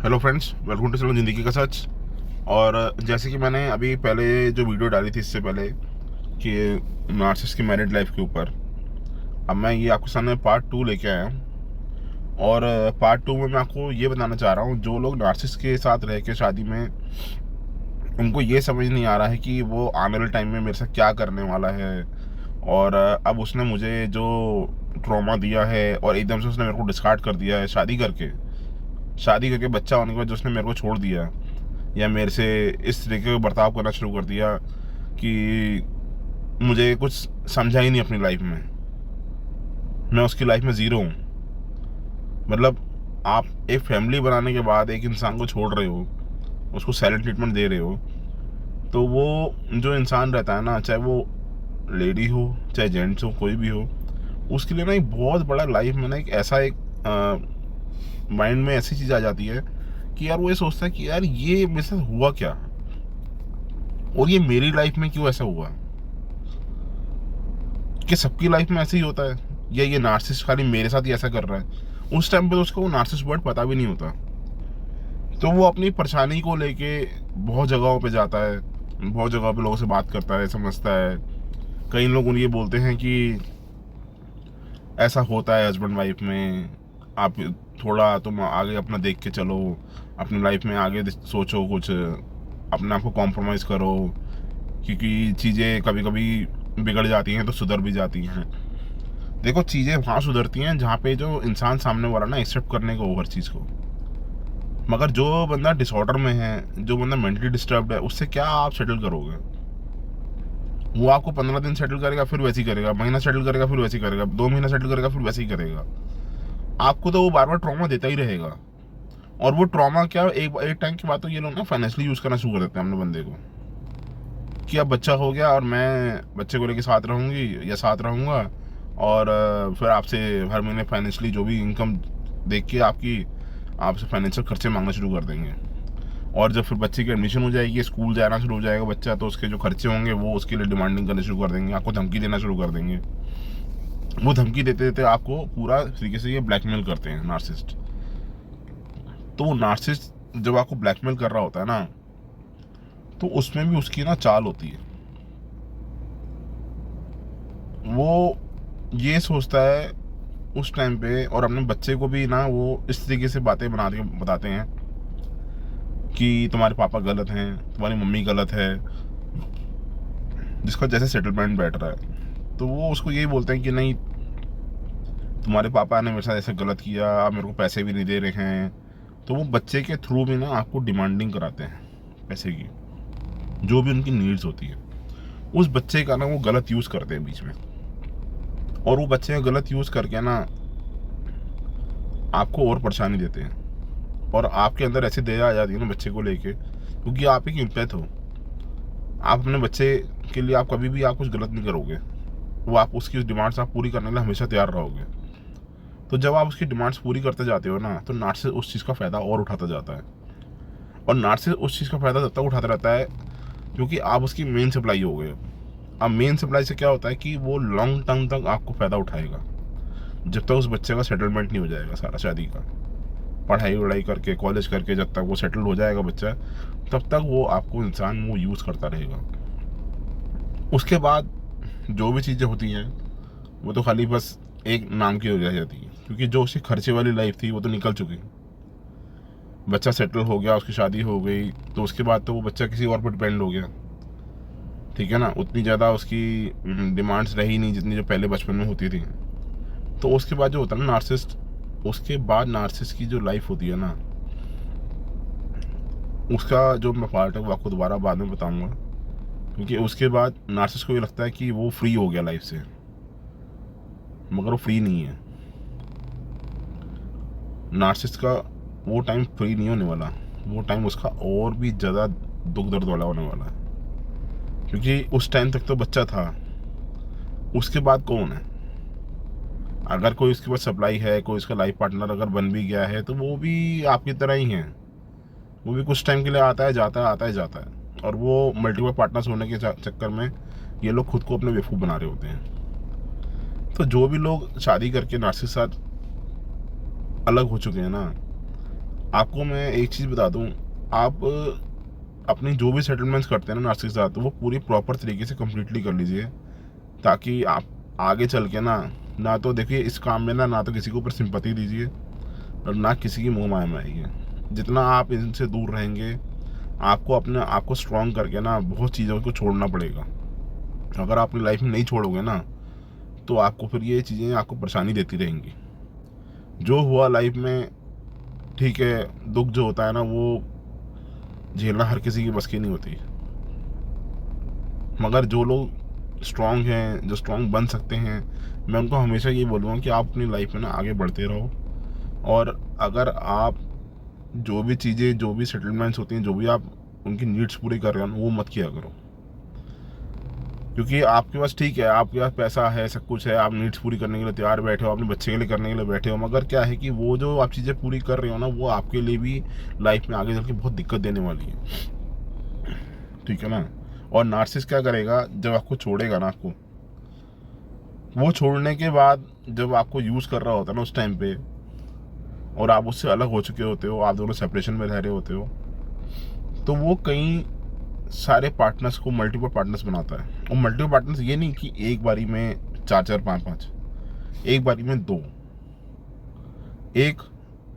Hello friends, welcome to चलो ज़िंदगी का सच। और जैसे कि मैंने अभी पहले जो वीडियो डाली थी इससे पहले कि नार्सिसिस्ट की मैरिड लाइफ के ऊपर, अब मैं ये आपके सामने पार्ट 2 लेके आया हूँ। और पार्ट 2 में मैं आपको ये बताना चाह रहा हूँ, जो लोग नार्सिसिस्ट के साथ रह के शादी में उनको ये समझ नहीं आ रहा है कि वो आने वाले टाइम में मेरे साथ क्या करने वाला है। और अब उसने मुझे जो ट्रॉमा दिया है और एकदम से उसने मेरे को डिस्कार्ड कर दिया है शादी करके बच्चा होने के बाद जो उसने मेरे को छोड़ दिया, या मेरे से इस तरीके का बर्ताव करना शुरू कर दिया कि मुझे कुछ समझा ही नहीं अपनी लाइफ में। मैं उसकी लाइफ में ज़ीरो हूँ। मतलब आप एक फैमिली बनाने के बाद एक इंसान को छोड़ रहे हो, उसको साइलेंट ट्रीटमेंट दे रहे हो, तो वो जो इंसान रहता है ना, चाहे वो लेडी हो चाहे जेंट्स हो, कोई भी हो, उसके लिए ना एक बहुत बड़ा लाइफ में ना एक ऐसा एक माइंड में ऐसी चीज़ आ जाती है कि यार वो ये सोचता है कि यार ये मेरे साथ हुआ क्या, और ये मेरी लाइफ में क्यों ऐसा हुआ, कि सबकी लाइफ में ऐसे ही होता है, या ये नार्सिसिस्ट खाली मेरे साथ ही ऐसा कर रहा है। उस टाइम पे तो उसको वो नार्सिसिस्ट वर्ड पता भी नहीं होता, तो वो अपनी परेशानी को लेके बहुत जगहों पे जाता है, बहुत जगहों पे लोगों से बात करता है, समझता है। कई लोग उन्हें ये बोलते हैं कि ऐसा होता है हस्बैंड वाइफ में, आप थोड़ा तुम आगे अपना देख के चलो, अपनी लाइफ में आगे सोचो, कुछ अपने आप को कॉम्प्रोमाइज़ करो, क्योंकि चीज़ें कभी कभी बिगड़ जाती हैं तो सुधर भी जाती हैं। देखो, चीज़ें वहाँ सुधरती हैं जहाँ पे जो इंसान सामने वाला ना एक्सेप्ट करने को हर चीज़ को। मगर जो बंदा डिसऑर्डर में है, जो बंदा मेंटली डिस्टर्ब्ड है, उससे क्या आप सेटल करोगे? वो आपको 15 दिन सेटल करेगा फिर वैसे ही करेगा, महीना सेटल करेगा फिर वैसे ही करेगा, 2 महीना सेटल करेगा फिर वैसे ही करेगा। आपको तो वो बार बार ट्रॉमा देता ही रहेगा। और वो ट्रॉमा क्या, एक एक टाइम के बाद तो ये लोग ना फाइनेंशियली यूज़ करना शुरू कर देते हैं अपने बंदे को, कि अब बच्चा हो गया और मैं बच्चे को लेके साथ रहूँगी या साथ रहूँगा, और फिर आपसे हर महीने फाइनेंशियली जो भी इनकम देख के आपसे फाइनेंशियल खर्चे मांगना शुरू कर देंगे। और जब फिर बच्चे की एडमिशन हो जाएगी, स्कूल जाना शुरू हो जाएगा बच्चा, तो उसके जो खर्चे होंगे वो उसके लिए डिमांडिंग करने शुरू कर देंगे, आपको धमकी देना शुरू कर देंगे। वो धमकी देते देते आपको पूरा तरीके से ये ब्लैकमेल करते हैं नार्सिसिस्ट। तो वो नार्सिसिस्ट जब आपको ब्लैकमेल कर रहा होता है ना, तो उसमें भी उसकी ना चाल होती है। वो ये सोचता है उस टाइम पे, और अपने बच्चे को भी ना वो इस तरीके से बातें बना के बताते हैं कि तुम्हारे पापा गलत हैं, तुम्हारी मम्मी गलत है, जिसका जैसे सेटलमेंट बैठ रहा है। तो वो उसको यही बोलते हैं कि नहीं, तुम्हारे पापा ने मेरे साथ ऐसे गलत किया, आप मेरे को पैसे भी नहीं दे रहे हैं। तो वो बच्चे के थ्रू भी ना आपको डिमांडिंग कराते हैं पैसे की, जो भी उनकी नीड्स होती है। उस बच्चे का ना वो गलत यूज़ करते हैं बीच में, और वो बच्चे का गलत यूज़ करके ना आपको और परेशानी देते हैं। और आपके अंदर ऐसी दया आ जाती है ना बच्चे को लेके, क्योंकि आप एक एम्पैथ हो। आप अपने बच्चे के लिए आप कभी भी आप कुछ गलत नहीं करोगे, वो आप उसकी डिमांड्स आप पूरी करने के लिए हमेशा तैयार रहोगे। तो जब आप उसकी डिमांड्स पूरी करते जाते हो ना, तो नार्सिसिस्ट उस चीज़ का फ़ायदा और उठाता जाता है। और नार्सिसिस्ट उस चीज़ का फ़ायदा तब तक उठाता रहता है क्योंकि आप उसकी मेन सप्लाई हो गए। अब मेन सप्लाई से क्या होता है कि वो लॉन्ग टर्म तक आपको फ़ायदा उठाएगा, जब तक उस बच्चे का सेटलमेंट नहीं हो जाएगा सारा शादी का। पढ़ाई वढ़ाई करके, कॉलेज करके जब तक वो सेटल हो जाएगा बच्चा, तब तक वो आपको इंसान वो यूज़ करता रहेगा। उसके बाद जो भी चीज़ें होती हैं वो तो खाली बस एक नाम की हो जाती है, क्योंकि जो उसकी खर्चे वाली लाइफ थी वो तो निकल चुकी। बच्चा सेटल हो गया, उसकी शादी हो गई, तो उसके बाद तो वो बच्चा किसी और पर डिपेंड हो गया। ठीक है ना, उतनी ज़्यादा उसकी डिमांड्स रही नहीं जितनी जो पहले बचपन में होती थी। तो उसके बाद जो होता है ना नार्सिसिस्ट, उसके बाद नार्सिसिस्ट की जो लाइफ होती है ना, उसका जो मैं पार्ट है वो आपको दोबारा बाद में बताऊंगा। क्योंकि उसके बाद नार्सिसिस्ट को ये लगता है कि वो फ्री हो गया लाइफ से, मगर वो फ्री नहीं है। नार्सिसिस्ट का वो टाइम फ्री नहीं होने वाला, वो टाइम उसका और भी ज़्यादा दुख दर्द वाला होने वाला है। क्योंकि उस टाइम तक तो बच्चा था, उसके बाद कौन है? अगर कोई उसके पास सप्लाई है, कोई उसका लाइफ पार्टनर अगर बन भी गया है, तो वो भी आपकी तरह ही है। वो भी कुछ टाइम के लिए आता है जाता है, आता है जाता है। और वो मल्टीपल पार्टनर्स होने के चक्कर में ये लोग खुद को अपने बेवकूफ़ बना रहे होते हैं। तो जो भी लोग शादी करके नार्सिसिस्ट के साथ अलग हो चुके हैं ना, आपको मैं एक चीज़ बता दूँ, आप अपनी जो भी सेटलमेंट्स करते हैं ना नार्सिसिस्ट के साथ, तो वो पूरी प्रॉपर तरीके से कंप्लीटली कर लीजिए, ताकि आप आगे चल के ना तो देखिए इस काम में ना तो किसी के ऊपर सिंपैथी दीजिए और ना किसी की मुँह माया में आइए। जितना आप इनसे दूर रहेंगे, आपको अपने आप को स्ट्रॉन्ग करके ना बहुत चीज़ों को छोड़ना पड़ेगा। अगर आप अपनी लाइफ में नहीं छोड़ोगे ना, तो आपको फिर ये चीज़ें आपको परेशानी देती रहेंगी। जो हुआ लाइफ में, ठीक है, दुख जो होता है ना, वो झेलना हर किसी की बस की नहीं होती। मगर जो लोग स्ट्रॉन्ग हैं, जो स्ट्रॉन्ग बन सकते हैं, मैं उनको हमेशा ये बोलूँगा कि आप अपनी लाइफ में ना आगे बढ़ते रहो। और अगर आप जो भी चीज़ें, जो भी सेटलमेंट्स होती हैं, जो भी आप उनकी नीड्स पूरी कर रहे हो ना, वो मत किया करो। क्योंकि आपके पास, ठीक है, आपके पास पैसा है, सब कुछ है, आप नीड्स पूरी करने के लिए तैयार बैठे हो, अपने बच्चे के लिए करने के लिए बैठे हो, मगर क्या है कि वो जो आप चीज़ें पूरी कर रहे हो ना, वो आपके लिए भी लाइफ में आगे चल के बहुत दिक्कत देने वाली है, ठीक है ना। और नार्सिसिस्ट क्या करेगा, जब आपको छोड़ेगा ना, आपको वो छोड़ने के बाद जब आपको यूज़ कर रहा होता है ना उस टाइम पे, और आप उससे अलग हो चुके होते हो, आप दोनों सेपरेशन में रह रहे होते हो, तो वो कई सारे पार्टनर्स को मल्टीपल पार्टनर्स बनाता है। और मल्टीपल पार्टनर्स ये नहीं कि एक बारी में 4-4 5-5, एक बारी में 2। एक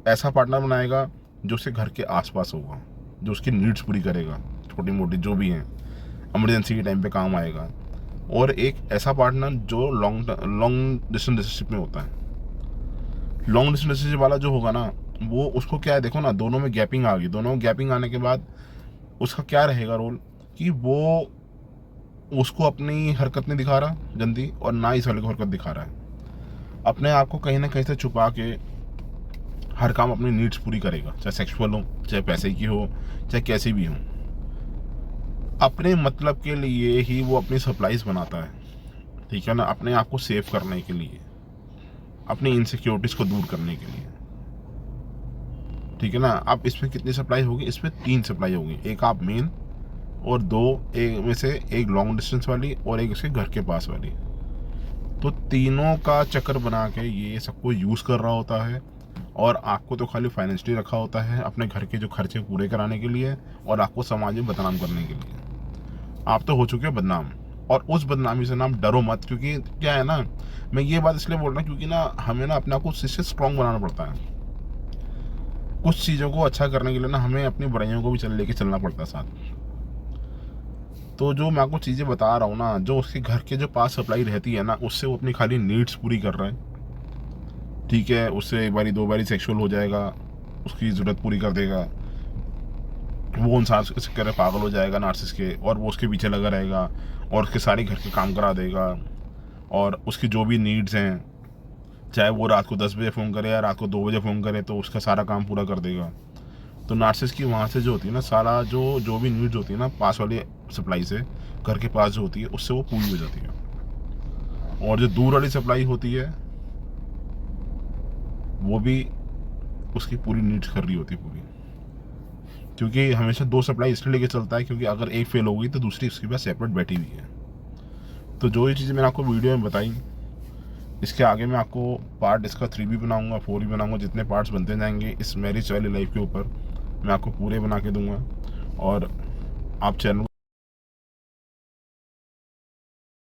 ऐसा पार्टनर बनाएगा जो उसके घर के आसपास होगा, जो उसकी नीड्स पूरी करेगा, छोटी मोटी जो भी हैं, इमरजेंसी के टाइम पे काम आएगा। और एक ऐसा पार्टनर जो लॉन्ग डिस्टेंस रिलेशनशिप में होता है। लॉन्ग डिस्टेंस रिलेशनशिप वाला जो होगा ना, वो उसको क्या है, देखो ना, दोनों में गैपिंग आ गई, दोनों में गैपिंग आने के बाद उसका क्या रहेगा रोल, कि वो उसको अपनी हरकत नहीं दिखा रहा गंदी, और ना इस वाले को हरकत दिखा रहा है। अपने आप को कहीं ना कहीं से छुपा के हर काम, अपनी नीड्स पूरी करेगा, चाहे सेक्सुअल हो, चाहे पैसे की हो, चाहे कैसी भी हो। अपने मतलब के लिए ही वो अपनी सप्लाईज बनाता है, ठीक है ना, अपने आप को सेव करने के लिए, अपनी इनसिक्योरिटीज को दूर करने के लिए, ठीक है ना। अब इसमें कितनी सप्लाई होगी, इसमें 3 सप्लाई होगी, एक आप मेन, और 2 एक में से एक लॉन्ग डिस्टेंस वाली, और एक उसके घर के पास वाली। तो तीनों का चक्कर बना के ये सबको यूज़ कर रहा होता है, और आपको तो खाली फाइनेंशियली रखा होता है अपने घर के जो खर्चे पूरे कराने के लिए, और आपको समाज में बदनाम करने के लिए। आप तो हो चुके हो बदनाम, और उस बदनामी से ना आप डरो मत। क्योंकि क्या है ना, मैं ये बात इसलिए बोल रहा हूँ क्योंकि ना हमें ना अपने आप को उससे स्ट्रॉन्ग बनाना पड़ता है। कुछ चीज़ों को अच्छा करने के लिए ना हमें अपनी बुराइयों को भी लेके चलना पड़ता है साथ। तो जो मैं आपको चीज़ें बता रहा हूँ ना, जो उसके घर के जो पास सप्लाई रहती है ना, उससे वो अपनी खाली नीड्स पूरी कर रहा है, ठीक है। उससे एक बारी 2 बारी सेक्सुअल हो जाएगा, उसकी ज़रूरत पूरी कर देगा, वो इंसान के चक्कर पागल हो जाएगा नार्सिसिस्ट के, और वो उसके पीछे लगा रहेगा, और उसके सारे घर के काम करा देगा, और उसकी जो भी नीड्स हैं, चाहे वो रात को 10 बजे फ़ोन करे या रात को 2 बजे फ़ोन करे, तो उसका सारा काम पूरा कर देगा। तो नार्सिसिस्ट की वहाँ से जो होती है ना, सारा जो भी नीड्स होती है ना, पास वाली सप्लाई से, घर के पास जो होती है, उससे वो पूरी हो जाती है। और जो दूर वाली सप्लाई होती है, वो भी उसकी पूरी नीड्स कर रही होती है पूरी। क्योंकि हमेशा 2 सप्लाई इसलिए लेके चलता है, क्योंकि अगर एक फेल हो गई तो दूसरी उसके पास सेपरेट बैठी हुई है। तो जो ये चीज़ें मैंने आपको वीडियो में बताई, इसके आगे मैं आपको पार्ट इसका 3 भी बनाऊंगा, 4 भी बनाऊंगा, जितने पार्ट्स बनते जाएंगे इस मैरिज वाली लाइफ के ऊपर मैं आपको पूरे बना के दूंगा। और आप चैनल को